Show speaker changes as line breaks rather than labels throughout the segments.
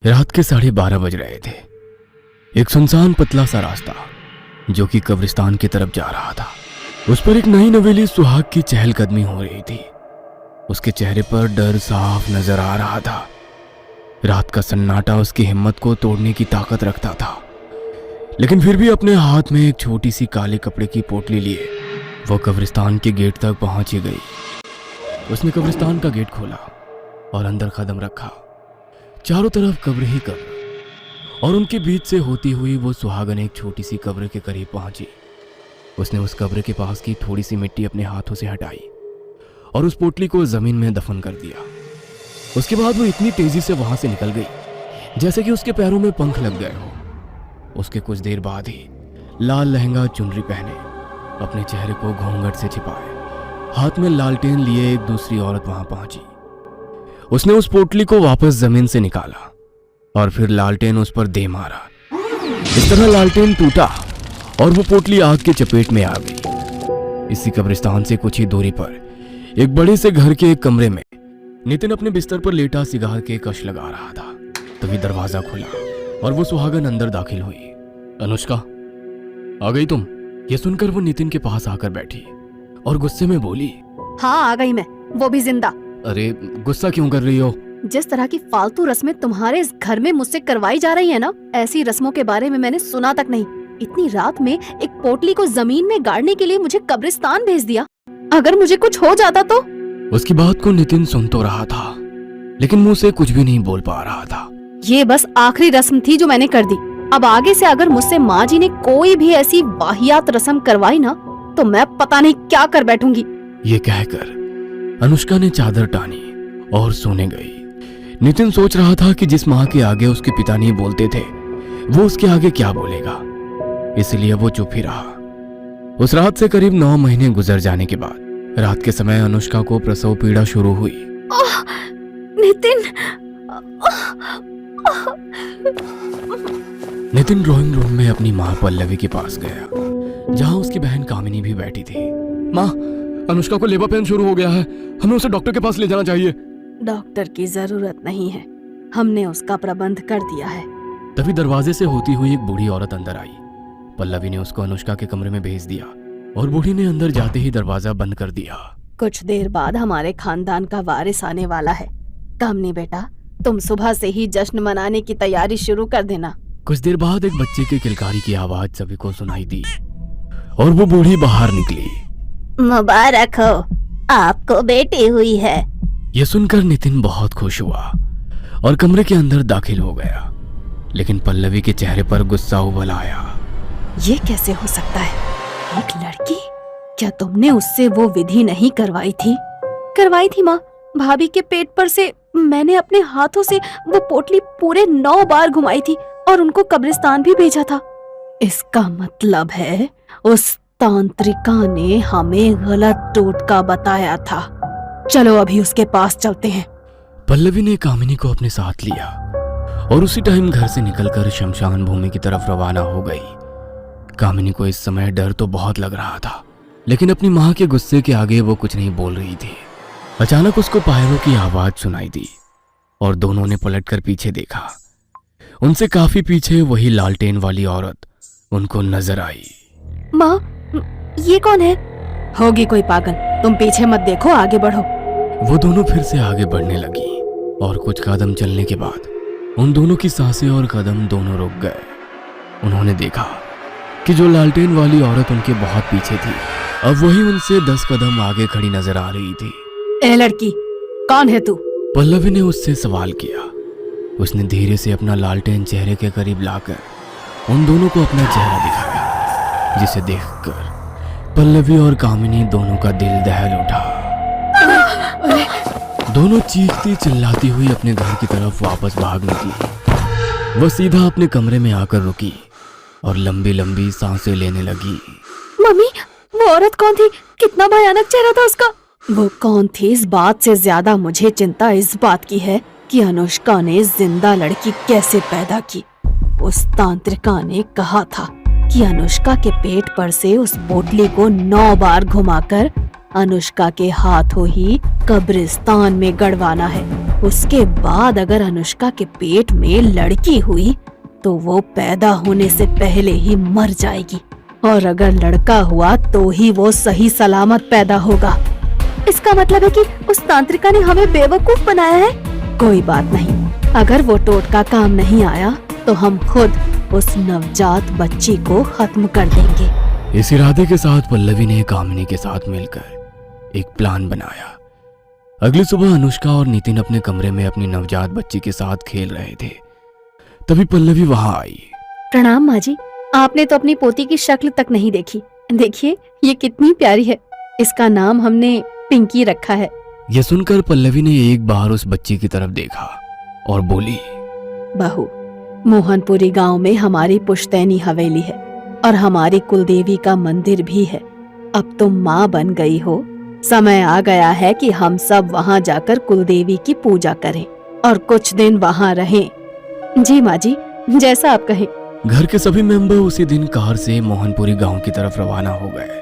रात के 12:30 बज रहे थे। एक सुनसान पतला सा रास्ता जो कि कब्रिस्तान की तरफ जा रहा था, उस पर एक नई नवेली सुहाग की चहलकदमी हो रही थी। उसके चेहरे पर डर साफ नजर आ रहा था। रात का सन्नाटा उसकी हिम्मत को तोड़ने की ताकत रखता था, लेकिन फिर भी अपने हाथ में एक छोटी सी काले कपड़े की पोटली लिए वो कब्रिस्तान के गेट तक पहुंच ही गई। उसने कब्रिस्तान का गेट खोला और अंदर कदम रखा। चारों तरफ कब्र ही कब्र, और उनके बीच से होती हुई वो सुहागन एक छोटी सी कब्र के करीब पहुंची। उसने उस कब्र के पास की थोड़ी सी मिट्टी अपने हाथों से हटाई और उस पोटली को जमीन में दफन कर दिया। उसके बाद वो इतनी तेजी से वहां से निकल गई जैसे कि उसके पैरों में पंख लग गए हो। उसके कुछ देर बाद ही लाल लहंगा चुनरी पहने, अपने चेहरे को घूंघट से छिपाए, हाथ में लालटेन लिए एक दूसरी औरत वहां पहुंची। उसने उस पोटली को वापस जमीन से निकाला और फिर लालटेन उस पर दे मारा। इस तरह लालटेन टूटा और वो पोटली आग की चपेट में आ गई। इसी कब्रिस्तान से कुछ ही दूरी पर एक बड़े से घर के एक कमरे में नितिन अपने बिस्तर पर लेटा सिगार के कश लगा रहा था। तभी दरवाजा खुला और वो सुहागन अंदर दाखिल हुई। अनुष्का, आ गई तुम? ये सुनकर वो नितिन के पास आकर बैठी और गुस्से में बोली,
हाँ आ गई मैं, वो भी जिंदा।
अरे गुस्सा क्यों कर रही हो?
जिस तरह की फालतू रस्में तुम्हारे इस घर में मुझसे करवाई जा रही है ना, ऐसी रस्मों के बारे में मैंने सुना तक नहीं। इतनी रात में एक पोटली को जमीन में गाड़ने के लिए मुझे कब्रिस्तान भेज दिया। अगर मुझे कुछ हो जाता तो?
उसकी बात को नितिन सुन तो रहा था, लेकिन मुंह से कुछ भी नहीं बोल पा रहा था।
ये बस आखिरी रस्म थी जो मैंने कर दी। अब आगे से अगर मुझसे माँ जी ने कोई भी ऐसी वाहियात रस्म करवाई ना, तो मैं पता नहीं क्या कर बैठूंगी।
ये कहकर अनुष्का ने चादर टानी और सोने गई। नितिन सोच रहा था कि जिस माँ के आगे उसके पिता नहीं बोलते थे, वो उसके आगे क्या बोलेगा, इसलिए वो चुप ही रहा। उस रात से करीब 9 महीने गुजर जाने के बाद रात के समय अनुष्का को प्रसव पीड़ा शुरू हुई।
नितिन
नितिन ड्राइंग रूम में अपनी माँ पल्लवी के पास गया, जहाँ उसकी बहन कामिनी भी बैठी थी। माँ, अनुष्का को लेबर पेन शुरू हो गया है, हमें उसे डॉक्टर के पास ले जाना चाहिए।
डॉक्टर की जरूरत नहीं है, हमने उसका प्रबंध कर दिया है।
तभी दरवाजे से होती हुई एक बूढ़ी औरत अंदर आई। पल्लवी ने उसको अनुष्का के कमरे में भेज दिया और बूढ़ी ने अंदर जाते ही दरवाजा बंद कर दिया।
कुछ देर बाद हमारे खानदान का वारिस आने वाला है। कामनी बेटा, तुम सुबह से ही जश्न मनाने की तैयारी शुरू कर देना।
कुछ देर बाद एक बच्चे के किलकारी की आवाज सभी को सुनाई दी और वो बूढ़ी बाहर निकली।
मुबारक हो, आपको बेटी हुई है।
ये सुनकर नितिन बहुत खुश हुआ और कमरे के अंदर दाखिल हो गया, लेकिन पल्लवी के चेहरे पर गुस्सा उबल आया।
ये कैसे हो सकता है? एक लड़की? क्या तुमने उससे वो विधि नहीं करवाई थी? करवाई थी माँ। भाभी के पेट पर से मैंने अपने हाथों से वो पोटली पूरे 9 बार घुमाई थी और उनको कब्रिस्तान भी भेजा था। इसका मतलब है उस तांत्रिका ने हमें गलत टोटका बताया था। चलो अभी उसके पास चलते हैं।
पल्लवी ने कामिनी को अपने साथ लिया और उसी टाइम घर से निकलकर शमशान भूमि की तरफ रवाना हो गई। कामिनी को इस समय डर तो बहुत लग रहा था, लेकिन अपनी माँ के गुस्से के आगे वो कुछ नहीं बोल रही थी। अचानक उसको पायरों की आवाज सुनाई दी और दोनों ने पलटकर पीछे देखा। उनसे काफी पीछे वही लालटेन वाली औरत उनको नजर आई।
माँ, ये कौन है? होगी कोई पागल, तुम पीछे मत देखो, आगे बढ़ो।
वो दोनों फिर से आगे बढ़ने लगी और कुछ कदम चलने के बाद उन दोनों की सांसें और कदम दोनों रुक गए। उन्होंने देखा कि जो लालटेन वाली औरत उनके बहुत पीछे थी, अब वही उनसे 10 कदम आगे खड़ी नजर आ रही थी।
ए लड़की, कौन है तू?
पल्लवी ने उससे सवाल किया। उसने धीरे से अपना लालटेन चेहरे के करीब लाकर उन दोनों को अपना चेहरा दिखाया, जिसे देखकर पल्लवी और कामिनी दोनों का दिल दहल उठा। दोनों चीखती चिल्लाती हुई अपने घर की तरफ वापस भाग निकली। वह सीधा अपने कमरे में आकर रुकी और लंबी लंबी सांसें लेने लगी।
मम्मी, वो औरत कौन थी? कितना भयानक चेहरा था उसका। वो कौन थी इस बात से ज्यादा मुझे चिंता इस बात की है कि अनुष्का ने जिंदा लड़की कैसे पैदा की। उस तांत्रिका ने कहा था कि अनुष्का के पेट पर से उस पोटली को 9 बार घुमाकर अनुष्का के हाथों ही कब्रिस्तान में गड़वाना है। उसके बाद अगर अनुष्का के पेट में लड़की हुई तो वो पैदा होने से पहले ही मर जाएगी, और अगर लड़का हुआ तो ही वो सही सलामत पैदा होगा। इसका मतलब है कि उस तांत्रिका ने हमें बेवकूफ बनाया है। कोई बात नहीं, अगर वो टोटका काम नहीं आया तो हम खुद उस नवजात बच्ची को खत्म कर देंगे।
इस इरादे के साथ पल्लवी ने कामिनी के साथ मिलकर एक प्लान बनाया। अगली सुबह अनुष्का और नितिन अपने कमरे में अपनी नवजात बच्ची के साथ खेल रहे थे। तभी पल्लवी वहां आई।
प्रणाम माँ जी, आपने तो अपनी पोती की शक्ल तक नहीं देखी। देखिए ये कितनी प्यारी है, इसका नाम हमने पिंकी रखा है।
यह सुनकर पल्लवी ने एक बार उस बच्ची की तरफ देखा और बोली,
बहू, मोहनपुरी गांव में हमारी पुश्तैनी हवेली है और हमारी कुलदेवी का मंदिर भी है। अब तुम माँ बन गई हो, समय आ गया है कि हम सब वहाँ जाकर कुलदेवी की पूजा करें और कुछ दिन वहाँ रहें। जी माँ जी, जैसा आप कहें।
घर के सभी मेंबर उसी दिन कार से मोहनपुरी गांव की तरफ रवाना हो गए।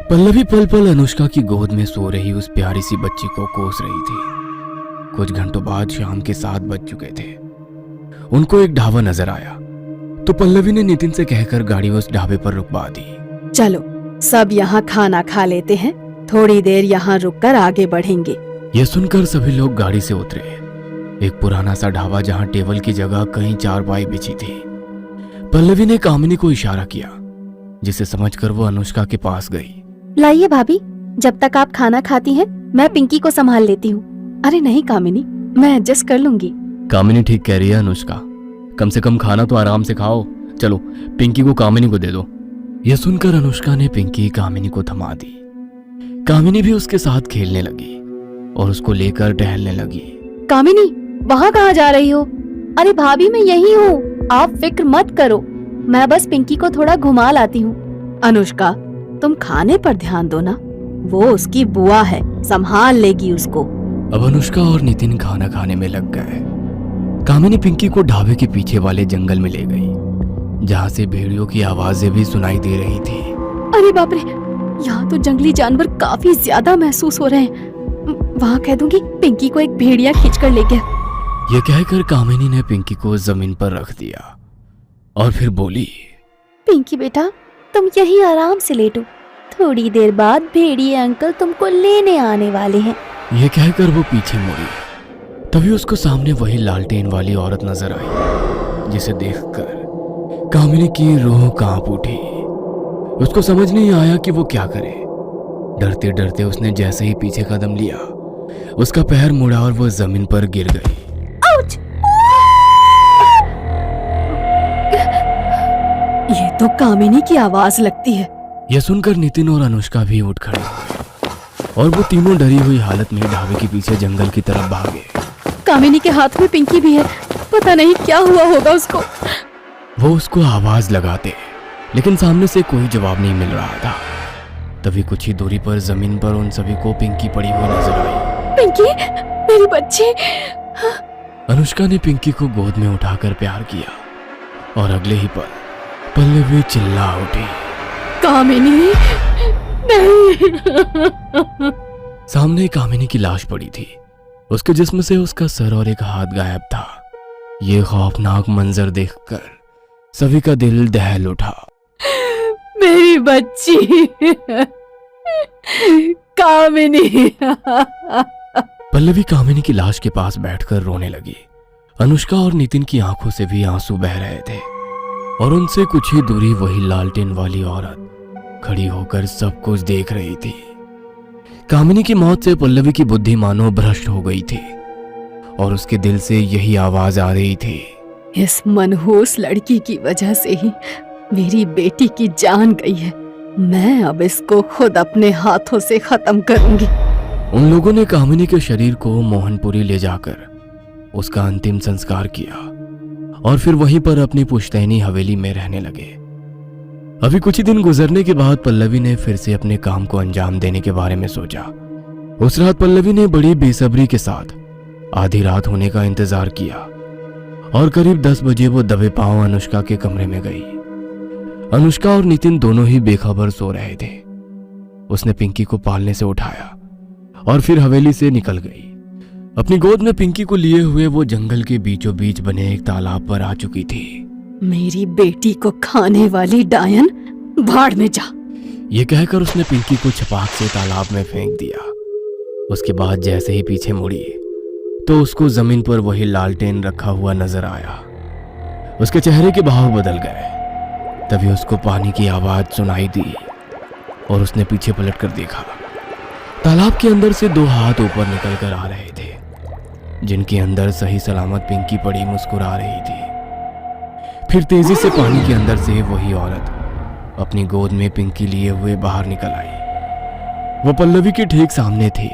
पल्लवी पल पल अनुष्का की गोद में सो रही उस प्यारी सी बच्ची को कोस रही थी। कुछ घंटों बाद शाम के 7 बज चुके थे। उनको एक ढाबा नजर आया तो पल्लवी ने नितिन से कहकर गाड़ी उस ढाबे पर रुकवा दी।
चलो सब यहाँ खाना खा लेते हैं, थोड़ी देर यहाँ रुककर आगे बढ़ेंगे।
यह सुनकर सभी लोग गाड़ी से उतरे। एक पुराना सा ढाबा जहाँ टेबल की जगह कहीं चारपाई बिछी थी। पल्लवी ने कामिनी को इशारा किया, जिसे समझकर वो अनुष्का के पास गई।
लाइए भाभी, जब तक आप खाना खाती हैं मैं पिंकी को संभाल लेती हूँ। अरे नहीं कामिनी, मैं एडजस्ट कर लूंगी।
कामिनी ठीक कह रही है अनुष्का, कम से कम खाना तो आराम से खाओ। चलो पिंकी को कामिनी को दे दो। यह सुनकर अनुष्का ने पिंकी कामिनी को थमा दी। कामिनी भी उसके साथ खेलने लगी और उसको लेकर टहलने लगी।
कामिनी, वहाँ कहाँ जा रही हो? अरे भाभी मैं यही हूँ, आप फिक्र मत करो, मैं बस पिंकी को थोड़ा घुमा लाती हूँ। अनुष्का तुम खाने पर ध्यान दो ना, वो उसकी बुआ है, संभाल लेगी उसको।
अब अनुष्का और नितिन खाना खाने में लग गए। कामिनी पिंकी को ढाबे के पीछे वाले जंगल में ले गई, जहाँ से भेड़ियों की आवाजें भी सुनाई दे रही थी।
अरे बाप रे, यहाँ तो जंगली जानवर काफी ज्यादा महसूस हो रहे हैं। वहाँ कह दूंगी पिंकी को एक भेड़िया खींच कर ले गया।
यह कहकर कामिनी ने पिंकी को जमीन पर रख दिया और फिर बोली,
पिंकी बेटा तुम यहीं आराम से लेटो, थोड़ी देर बाद भेड़िए अंकल तुमको लेने आने वाले हैं।
यह कहकर वो पीछे मुड़ी। तभी उसको सामने वही लालटेन वाली औरत नजर आई, जिसे देखकर कामिनी की रूह कांप उठी। उसको समझ नहीं आया कि वो क्या करे। डरते डरते उसने जैसे ही पीछे कदम लिया, उसका पैर मुड़ा और वो जमीन पर गिर गई।
ये तो कामिनी की आवाज लगती है।
यह सुनकर नितिन और अनुष्का भी उठ खड़े हुए और वो तीनों डरी हुई हालत में ढाबे के पीछे जंगल की तरफ भागे।
कामिनी के हाथ में पिंकी भी है, पता नहीं क्या हुआ होगा उसको।
वो उसको आवाज लगाते लेकिन सामने से कोई जवाब नहीं मिल रहा था। तभी कुछ ही दूरी पर जमीन पर उन सभी को पिंकी पड़ी हुई नजर आई।
पिंकी, मेरी बच्ची।
अनुष्का ने पिंकी को गोद में उठाकर प्यार किया और अगले ही पल पल्लवी चिल्ला उठी,
कामिनी नहीं।
सामने कामिनी की लाश पड़ी थी। उसके जिस्म से उसका सर और एक हाथ गायब था। ये खौफनाक मंजर देखकर सभी का दिल दहल उठा।
मेरी बच्ची कामिनी।
पल्लवी कामिनी की लाश के पास बैठकर रोने लगी। अनुष्का और नितिन की आंखों से भी आंसू बह रहे थे और उनसे कुछ ही दूरी वही लालटेन वाली औरत खड़ी होकर सब कुछ देख रही थी। कामिनी की मौत से पल्लवी की बुद्धि मानो भ्रष्ट हो गई थी और उसके दिल से यही आवाज आ रही थी,
इस मनहूस लड़की की वजह से ही मेरी बेटी की जान गई है। मैं अब इसको खुद अपने हाथों से खत्म करूंगी।
उन लोगों ने कामिनी के शरीर को मोहनपुरी ले जाकर उसका अंतिम संस्कार किया और फिर वहीं पर अपनी पुश्तैनी हवेली में रहने लगे। अभी कुछ ही दिन गुजरने के बाद पल्लवी ने फिर से अपने काम को अंजाम देने के बारे में सोचा। उस रात पल्लवी ने बड़ी बेसब्री के साथ आधी रात होने का इंतजार किया और करीब 10 बजे वो दबे पांव अनुष्का के कमरे में गई। अनुष्का और नितिन दोनों ही बेखबर सो रहे थे। उसने पिंकी को पालने से उठाया और फिर हवेली से निकल गई। अपनी गोद में पिंकी को लिए हुए वो जंगल के बीचों बीच बने एक तालाब पर आ चुकी थी।
मेरी बेटी को खाने वाली डायन, भाड़ में जा।
ये कहकर उसने पिंकी को छपाक से तालाब में फेंक दिया। उसके बाद जैसे ही पीछे मुड़ी तो उसको जमीन पर वही लालटेन रखा हुआ नजर आया। उसके चेहरे के भाव बदल गए। तभी उसको पानी की आवाज सुनाई दी और उसने पीछे पलट कर देखा। तालाब के अंदर से 2 हाथ ऊपर निकल कर आ रहे थे, जिनके अंदर सही सलामत पिंकी पड़ी मुस्कुरा रही थी। फिर तेजी से पानी के अंदर से वही औरत अपनी गोद में पिंकी लिए हुए बाहर निकल आई। वो पल्लवी के ठीक सामने थी।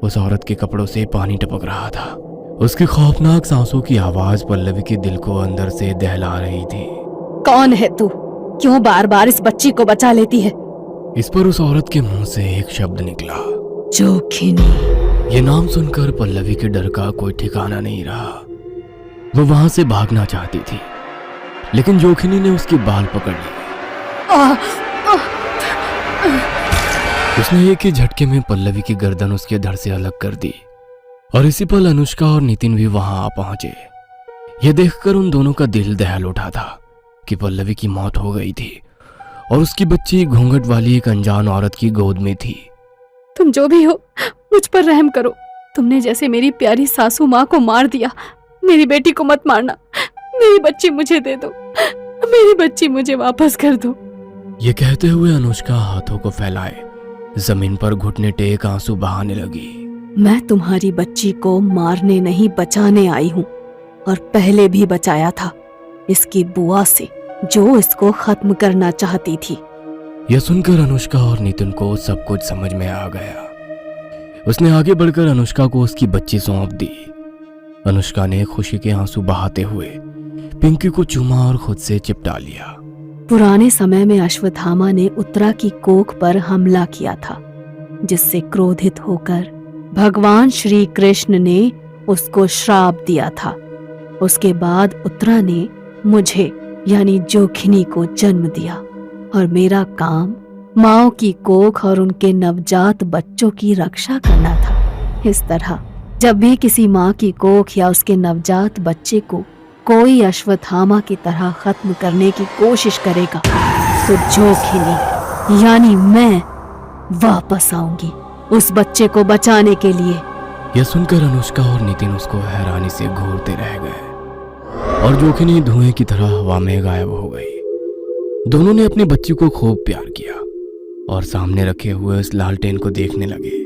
उस औरत के कपड़ों से पानी टपक रहा था। उसकी खौफनाक सांसों की आवाज पल्लवी के दिल को अंदर से दहला रही थी।
कौन है तू? क्यों बार बार इस बच्ची को बचा लेती है?
इस पर उस औरत के मुंह से एक शब्द निकला,
जोखिनी।
ये नाम सुनकर पल्लवी के डर का कोई ठिकाना नहीं रहा। वो वहां से भागना चाहती थी, लेकिन जोखिनी ने उसके बाल पकड़ लिए। उसने एक ही झटके में पल्लवी की गर्दन उसके धड़ से अलग कर दी और इसी पल अनुष्का और नितिन भी वहां आ पहुंचे। यह देखकर उन दोनों का दिल दहल उठा था कि पल्लवी की मौत हो गई थी और उसकी बच्ची घूंघट वाली एक अनजान औरत की गोद में थी।
तुम जो भी हो, मुझ पर रहम करो। तुमने जैसे मेरी प्यारी सासू माँ को मार दिया, मेरी बेटी को मत मारना। मेरी बच्ची मुझे दे दो, मेरी बच्ची मुझे वापस कर दो।
ये कहते हुए अनुष्का हाथों को फैलाए जमीन पर घुटने टेक आंसू बहाने लगी।
मैं तुम्हारी बच्ची को मारने नहीं, बचाने आई हूँ, और पहले भी बचाया था इसकी बुआ से, जो इसको खत्म करना चाहती थी।
यह सुनकर अनुष्का और नितिन को सब कुछ समझ में आ गया। उसने आगे बढ़कर अनुष्का को उसकी बच्ची सौंप दी। अनुष्का ने खुशी के आंसू बहाते हुए पिंकी को चूमा और खुद से चिपटा लिया।
पुराने समय में अश्वत्थामा ने उत्तरा की कोख पर हमला किया था, जिससे क्रोधित होकर भगवान श्री कृष्ण ने उसको श्राप दिया था। उसके बाद उत्तरा ने मुझे यानी जोखिनी को जन्म दिया और मेरा काम माओ की कोख और उनके नवजात बच्चों की रक्षा करना था। इस तरह जब भी किसी माँ की कोख या उसके नवजात बच्चे को कोई अश्वत्थामा की तरह खत्म करने की कोशिश करेगा तो जोखिनी यानी मैं वापस आऊंगी उस बच्चे को बचाने के लिए।
यह सुनकर अनुष्का और नितिन उसको हैरानी से घूरते रह गए और जोखिनी धुएं की तरह हवा में गायब हो गई। दोनों ने अपनी बच्ची को खूब प्यार किया और सामने रखे हुए उस लालटेन को देखने लगे।